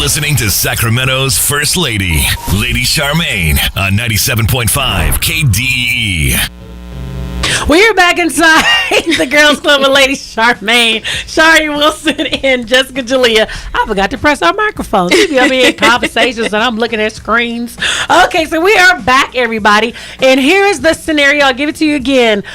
listening to Sacramento's First Lady, Lady Charmaine, on 97.5 KDEE. We're back inside the Girls Club with Lady Charmaine, Shari Wilson, and Jessica Jalea. I forgot to press our microphones. We be up here in conversations and I'm looking at screens. Okay, so we are back, everybody. And here is the scenario. I'll give it to you again.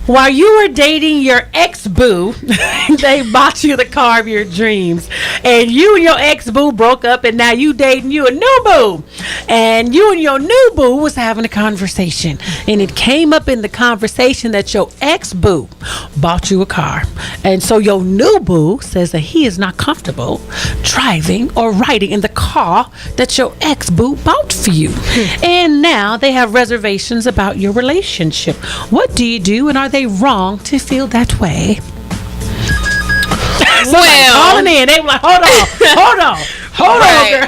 While you were dating your ex-boo, they bought you the car of your dreams. And you and your ex-boo broke up, and now you dating you a new boo. And you and your new boo was having a conversation. And it came up in the conversation that your ex-boo bought you a car. And so your new boo says that he is not comfortable driving or riding in the car that your ex-boo bought for you. And now they have reservations about your relationship. What do you do, and are they wrong to feel that way? Well, calling in, they were like, hold on, girl.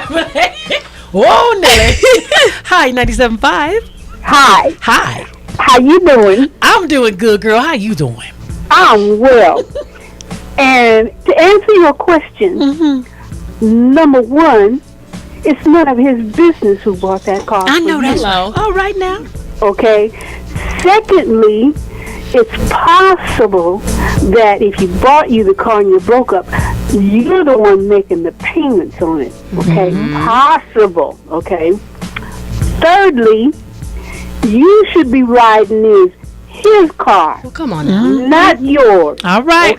Whoa, Nelly. Hi, 97.5. Hi. How you doing? I'm doing good, girl. How you doing? I'm well. And to answer your question, number one, it's none of his business who bought that car. I know that's Hello. all right now. Okay. Secondly, it's possible that if he bought you the car and you broke up, you're the one making the payments on it. Okay? Possible. Okay? Thirdly, you should be riding his car, well, come on now. not yours. All right.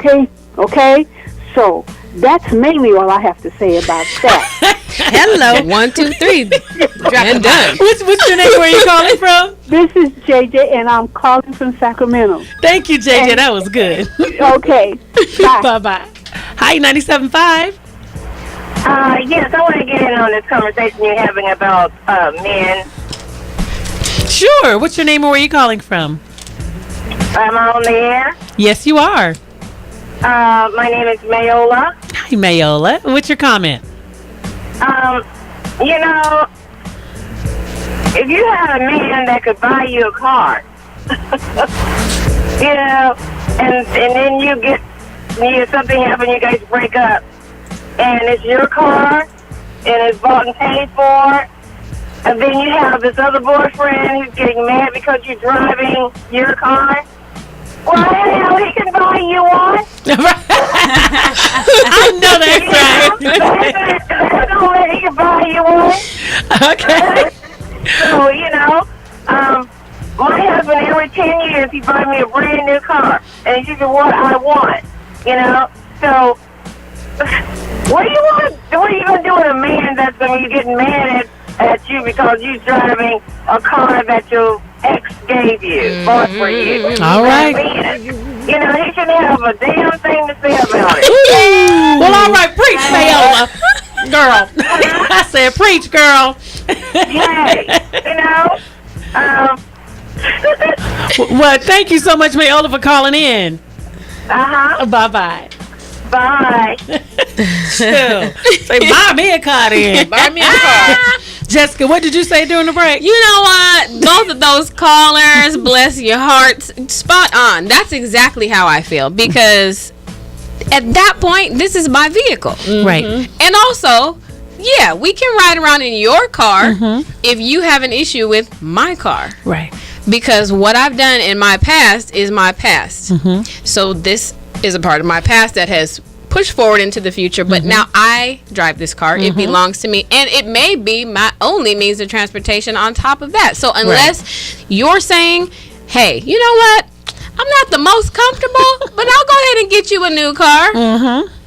Okay? So, that's mainly all I have to say about that. Hello. 1, 2, 3. And done. What's your name? Where are you calling from? This is JJ, and I'm calling from Sacramento. Thank you, JJ. That was good. Okay. Bye. Bye-bye. Hi, 97.5. Yes, I want to get in on this conversation you're having about men. Sure. What's your name and where are you calling from? I'm on the air. Yes, you are. My name is Mayola. Hi, Mayola. What's your comment? You know, if you had a man that could buy you a car, you know, and then something happen, you guys break up, and it's your car, and it's bought and paid for, and then you have this other boyfriend who's getting mad because you're driving your car. Well, hell, he can buy you one. I know that's right. Don't he can buy you one. Okay. So, you know, my husband, every 10 years, he buys me a brand new car. And it's usually what I want, you know. So, what are you going to do with a man that's going to be getting mad at you because you're driving a car that your ex gave you, bought for you? All right. You know, he shouldn't have a damn thing to say about it. Well, all right. Preach, Mayola. Girl. I said, preach, girl. Yay. You know? Well, thank you so much, Mayola, for calling in. Bye-bye. Bye. Chill. Say, buy me a car then. Buy me a car. Jessica, what did you say during the break? You know what? Both of those callers, bless your hearts, spot on. That's exactly how I feel, because at that point, this is my vehicle. Right. And also, yeah, we can ride around in your car if you have an issue with my car. Right. Because what I've done in my past is my past. So this is a part of my past that has pushed forward into the future, but now I drive this car. It belongs to me, and it may be my only means of transportation on top of that. So unless you're saying, hey, you know what, I'm not the most comfortable, but I'll go ahead and get you a new car,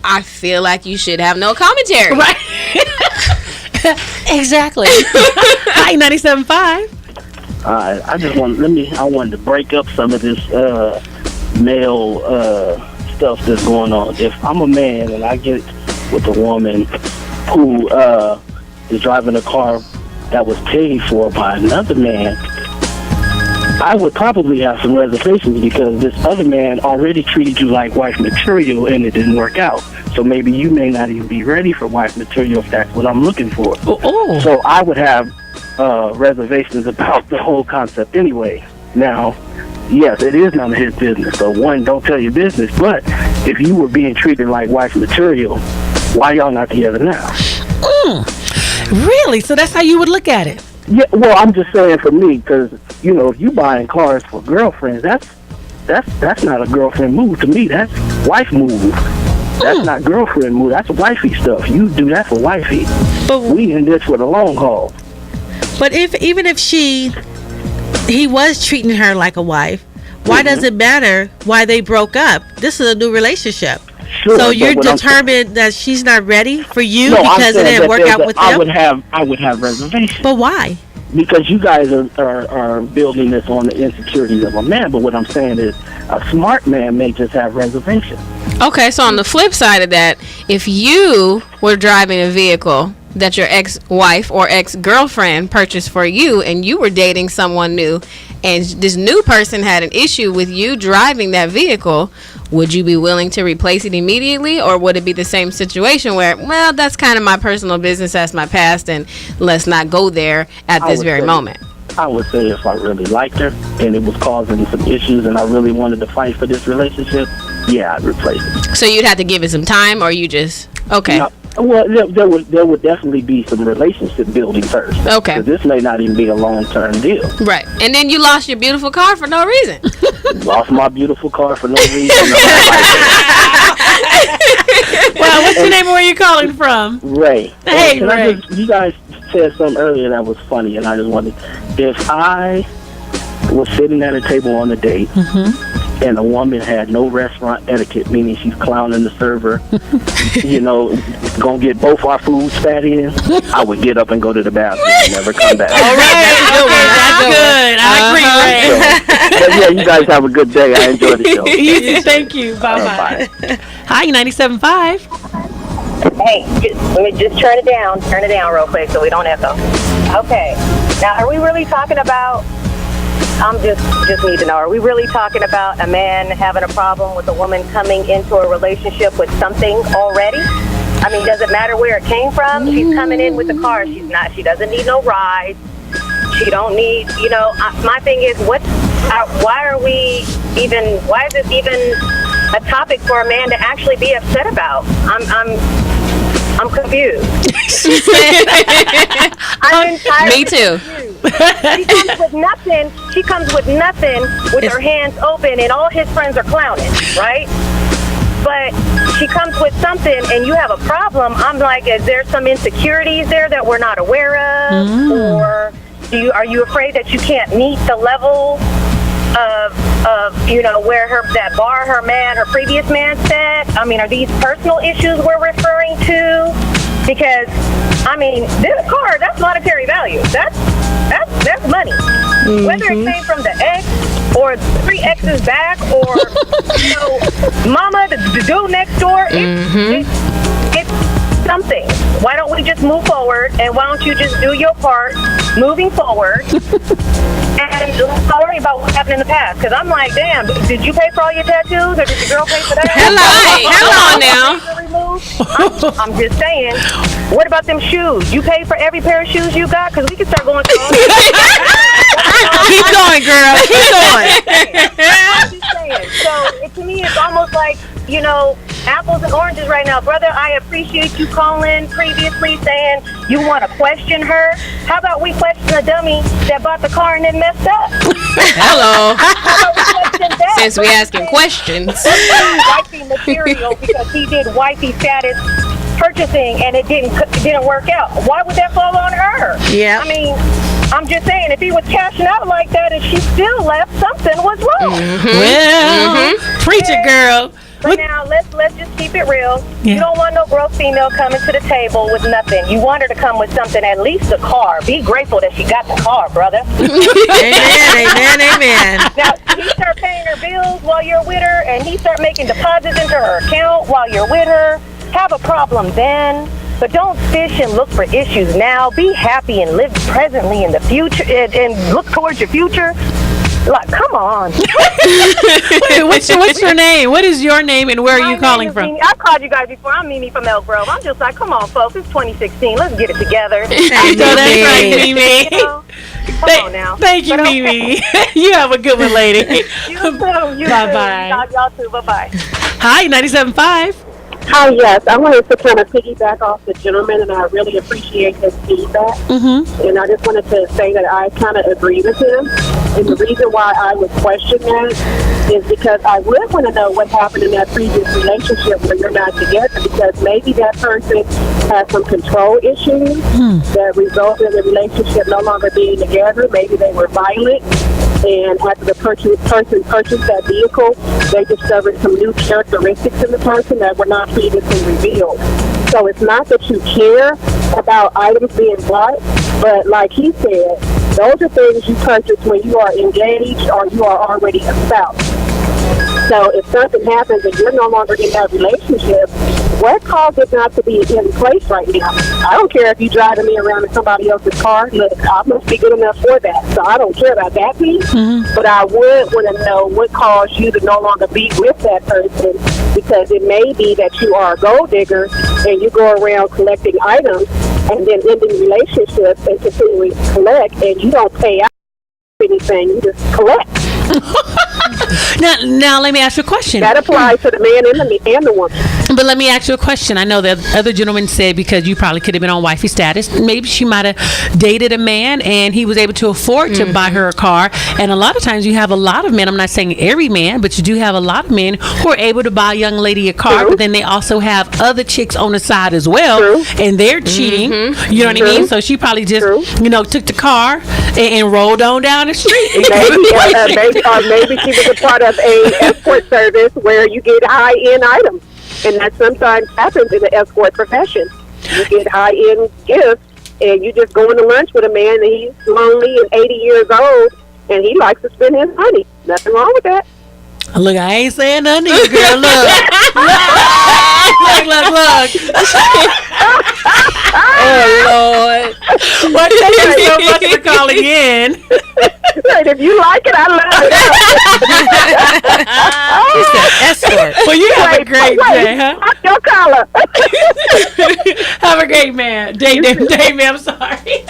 I feel like you should have no commentary. Right. Exactly. Hi, 97.5. I wanted to break up some of this male stuff that's going on. If I'm a man and I get with a woman who is driving a car that was paid for by another man, I would probably have some reservations because this other man already treated you like wife material and it didn't work out. So maybe you may not even be ready for wife material if that's what I'm looking for. Oh. So I would have reservations about the whole concept anyway. Now, yes, it is none of his business. So one, don't tell your business. But if you were being treated like wife material, why y'all not together now? Really? So that's how you would look at it? Yeah, well, I'm just saying for me, because if you buying cars for girlfriends, that's not a girlfriend move to me. That's wife move. That's not girlfriend move. That's wifey stuff. You do that for wifey. But We in this for the long haul. But even if he was treating her like a wife, why does it matter why they broke up? This is a new relationship. Sure, So but you're what I'm determined that she's not ready for you No, I'm because it saying didn't that work there's out a- with I them? would have reservations. But why? Because you guys are building this on the insecurities of a man. But what I'm saying is, a smart man may just have reservations. Okay, so on the flip side of that, if you were driving a vehicle that your ex-wife or ex-girlfriend purchased for you and you were dating someone new and this new person had an issue with you driving that vehicle, would you be willing to replace it immediately, or would it be the same situation where, well, that's kind of my personal business, that's my past, and let's not go there at I this would very say- moment? I would say if I really liked her and it was causing some issues and I really wanted to fight for this relationship, yeah, I'd replace it. So you'd have to give it some time, or you just, okay. Now, well, there would definitely be some relationship building first. Okay. 'Cause this may not even be a long-term deal. Right. And then you lost your beautiful car for no reason. Lost my beautiful car for no reason. Well, what's your name and where you calling from? Ray. Hey, Can Ray. you guys said something earlier that was funny, and I just wanted, if I was sitting at a table on a date, and a woman had no restaurant etiquette, meaning she's clowning the server, gonna get both our foods spat in, I would get up and go to the bathroom and never come back. All right. That's good. I agree, Ray. But yeah, you guys have a good day. I enjoy the show. You too. Thank you. Bye-bye. Hi, 97.5. Hey, let me just turn it down real quick so we don't echo. Okay. Now, are we really talking about, I'm just need to know, are we really talking about a man having a problem with a woman coming into a relationship with something already? I mean, does it matter where it came from? She's coming in with the car. She doesn't need no ride. She don't need, my thing is, why is this even a topic for a man to actually be upset about? I'm confused. I'm entirely Me too. confused. She comes with nothing with her hands open and all his friends are clowning, right? But she comes with something and you have a problem. I'm like, is there some insecurities there that we're not aware of? Or are you afraid that you can't meet the level of where that bar her previous man set? I mean, are these personal issues we're referring to? Because this car, that's monetary value. That's money. Whether it came from the ex or 3 exes back or mama, the dude next door, it's something. Why don't we just move forward, and why don't you just do your part moving forward? And let's not worry about what happened in the past. Because I'm like, damn, did you pay for all your tattoos, or did the girl pay for that? Hello now. I'm just saying, what about them shoes? You paid for every pair of shoes you got? Because we can start going through all Keep going, girl. Keep going. I'm just saying. So to me, it's almost like, apples and oranges right now. Brother, I appreciate you calling previously saying you want to question her. How about we question the dummy that bought the car and then messed up? Hello. How about we question that? Since we asking questions. Wifey material because he did wifey status purchasing and it didn't work out. Why would that fall on her? Yeah. I mean, I'm just saying, if he was cashing out like that and she still left, something was wrong. Well, preach it, girl. But now, let's just keep it real. Yeah. You don't want no gross female coming to the table with nothing. You want her to come with something, at least a car. Be grateful that she got the car, brother. Amen. Now, he start paying her bills while you're with her, and he start making deposits into her account while you're with her. Have a problem then. But don't fish and look for issues now. Be happy and live presently in the future and look towards your future. Like, come on. Wait, what's your name? What is your name and where are you calling from? Mimi. I've called you guys before. I'm Mimi from Elk Grove. I'm just like, come on, folks. It's 2016. Let's get it together. I know that's right, Mimi. Come on now. Thank you, But okay. Mimi. You have a good one, lady. You too. Bye-bye. Y'all too. Bye-bye. Hi, 97.5. Hi, yes. I wanted to kind of piggyback off the gentleman, and I really appreciate his feedback. Mm-hmm. And I just wanted to say that I kind of agree with him. And the reason why I would question that is because I would want to know what happened in that previous relationship where you're not together, because maybe that person has some control issues that resulted in the relationship no longer being together. Maybe they were violent. And after the person purchased that vehicle, they discovered some new characteristics in the person that were not previously revealed. So it's not that you care about items being bought, but like he said, those are things you purchase when you are engaged or you are already a spouse. So if something happens and you're no longer in that relationship, what caused it not to be in place right now? I don't care if you're driving me around in somebody else's car. Look, I must be good enough for that. So I don't care about that piece. But I would want to know what caused you to no longer be with that person, because it may be that you are a gold digger and you go around collecting items and then ending relationships and continuing to collect, and you don't pay out anything, you just collect. Now let me ask you a question. That applies to the man and the woman. But let me ask you a question. I know that other gentleman said because you probably could have been on wifey status, maybe she might have dated a man and he was able to afford to buy her a car. And a lot of times you have a lot of men, I'm not saying every man, but you do have a lot of men who are able to buy a young lady a car, but then they also have other chicks on the side as well, and they're cheating. You know what I mean? So she probably just, took the car and rolled on down the street. Maybe she was a part of a escort service where you get high-end items. And that sometimes happens in the escort profession. You get high-end gifts, and you just going to lunch with a man, and he's lonely and 80 years old, and he likes to spend his money. Nothing wrong with that. Look, I ain't saying nothing to you, girl. Look. Look. Oh, Lord. Well, thank you so much for calling in. Right, if you like it, I love it. She said escort. Well, you have a great day, huh? Pop your collar. Have a great man. Dave, I'm sorry.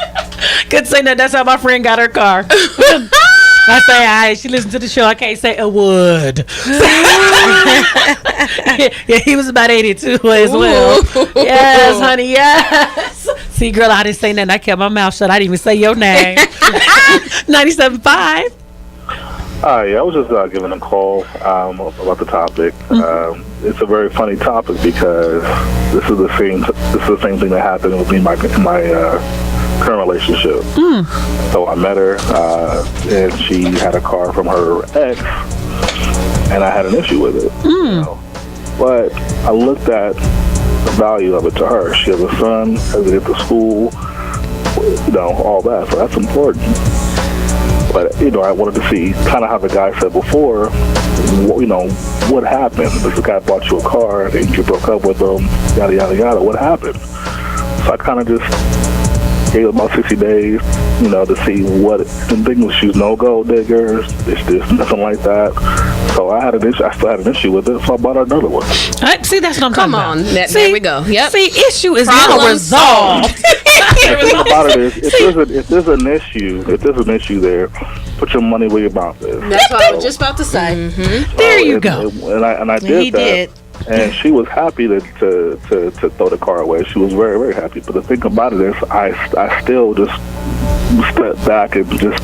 Couldn't say that. That's how my friend got her car. I say, she listened to the show. I can't say a word. Yeah, he was about 82 as well. Yes, honey, yes. See, girl, I didn't say nothing. I kept my mouth shut. I didn't even say your name. 97.5. Hi, I was just giving a call about the topic. It's a very funny topic because this is the same thing that happened with me in my current relationship. So I met her, and she had a car from her ex, and I had an issue with it. But I looked at the value of it to her. She has a son, has to get to school, all that. So that's important. But, I wanted to see kind of how the guy said before, what happened? This guy bought you a car, and you broke up with him, yada, yada, yada. What happened? So I kind of just gave it about 60 days, to see what the thing was. She was no gold digger. It's nothing like that. So I still had an issue with it, so I bought her another one. See, that's what I'm talking about. There we go. Yep. See, issue is now resolved. The thing about it is, if there's an issue there, put your money where your mouth is. That's what I was just about to say. There you go. And I did that. And she was happy to throw the car away. She was very, very happy. But the thing about it is, I still just stepped back and just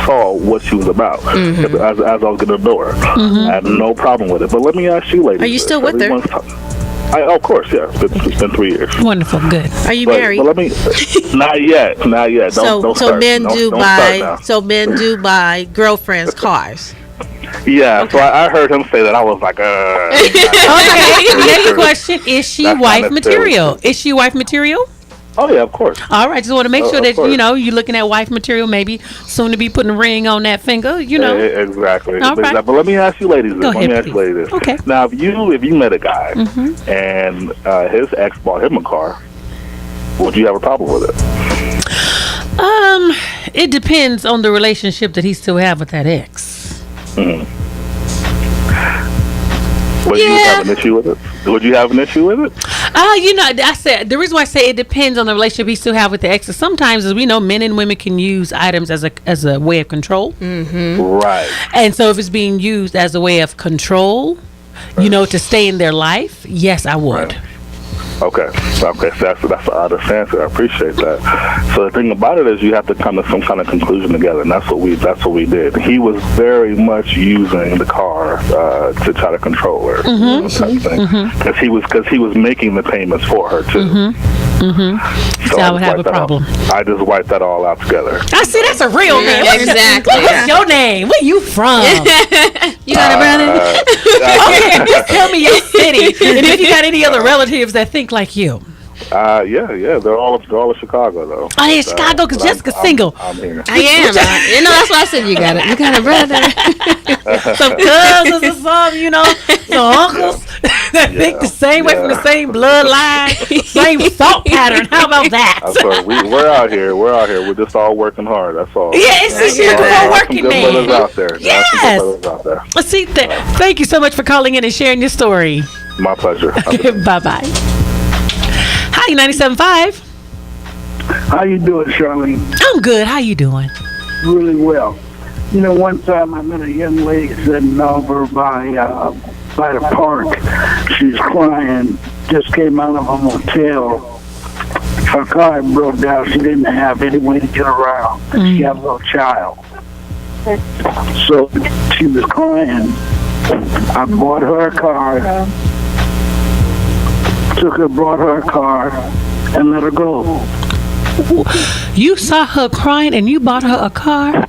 saw what she was about as I was going to know her. I had no problem with it. But let me ask you, ladies. Are you still with her? Of course, yeah. It's been 3 years. Wonderful, good. Are you married? But let me. Not yet. Don't start. So men do buy. Now. So men do buy girlfriends' cars. Yeah, okay. So I heard him say that. I was like, Okay, next question. Is she wife material? Is she wife material? Oh, yeah, of course. All right, just want to make sure that, you're looking at wife material, maybe soon to be putting a ring on that finger, Exactly. All right. But let me ask you ladies this. Go ahead, please. Okay. Now, if you met a guy and his ex bought him a car, would you have a problem with it? It depends on the relationship that he still have with that ex. Would you have an issue with it? Would you have an issue with it? I said the reason why I say it depends on the relationship he still have with the ex is sometimes, as we know, men and women can use items as a way of control. Right. And so if it's being used as a way of control, to stay in their life, yes, I would. Right. Okay. So that's the honest answer. I appreciate that. So the thing about it is, you have to come to some kind of conclusion together, and that's what we did. He was very much using the car to try to control her, because he was making the payments for her too. So I would have a problem. I just wiped that all out together. I see. That's a real man. Exactly. What's your name? Where you from? You got a brother? Okay, just tell me your city, and if you got any other relatives that think like you. Yeah, they're all of Chicago though. Oh, yeah, Chicago, because Jessica's single. I'm here. I am. That's why I said you got it. You got a brother. Some cousins or something, some uncles that think the same way from the same bloodline, same thought pattern. How about that? So we're out here. We're just all working hard. That's all. Yeah, it's just you're a working good man. brothers out there. Yes. Some good brothers out there. Let's see. Thank you so much for calling in and sharing your story. My pleasure. Bye-bye. Hi, 97.5. How you doing, Charlene? I'm good. How you doing? Really well. One time I met a young lady sitting over by the park. She's crying. Just came out of a motel. Her car broke down. She didn't have any way to get around. She had a little child. So she was crying. I bought her a car. Brought her a car and let her go. You saw her crying and you bought her a car?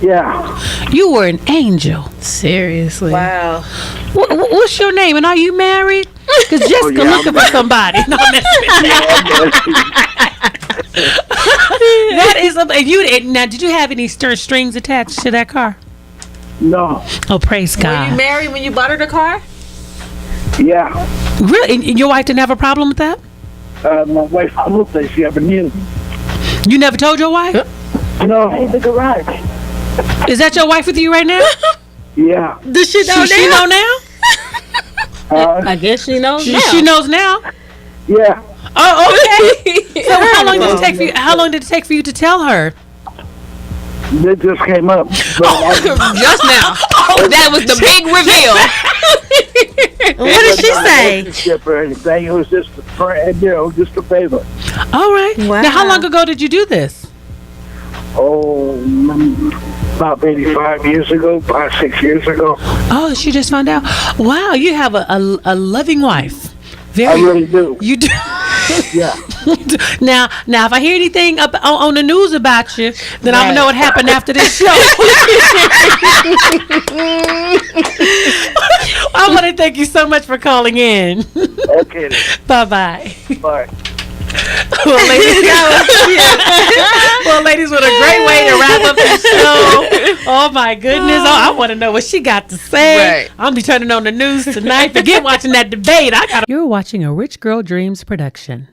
Yeah. You were an angel. Seriously. Wow. What's your name, and are you married? Because Jessica looking for somebody. No, I'm messing with you. That is now, did you have any strings attached to that car? No. Oh, praise Were God. you married when you bought her the car? Yeah. Really? And your wife didn't have a problem with that? My wife, I don't think she ever knew. You never told your wife? No. In the garage. Is that your wife with you right now? Yeah. Does she know She know now? I guess she knows now. She knows now. Yeah. Oh, okay. So how long did it take for you? How long did it take for you to tell her? It just came up. Just now. That was the big reveal. What did she say? Or anything. It was just a friend, just a favor. All right. Wow. Now, how long ago did you do this? Oh, about maybe 5 years ago, 6 years ago. Oh, she just found out. Wow, you have a loving wife. I really do. You do. Yeah. Now, if I hear anything on the news about you, then I'm gonna know what happened after this show. I want to thank you so much for calling in. Okay. Bye-bye. Bye. Well, ladies, what a great way to wrap up the show. Oh, my goodness. Oh, I want to know what she got to say. Right. I'll be turning on the news tonight. Forget watching that debate. You're watching a Rich Girl Dreams production.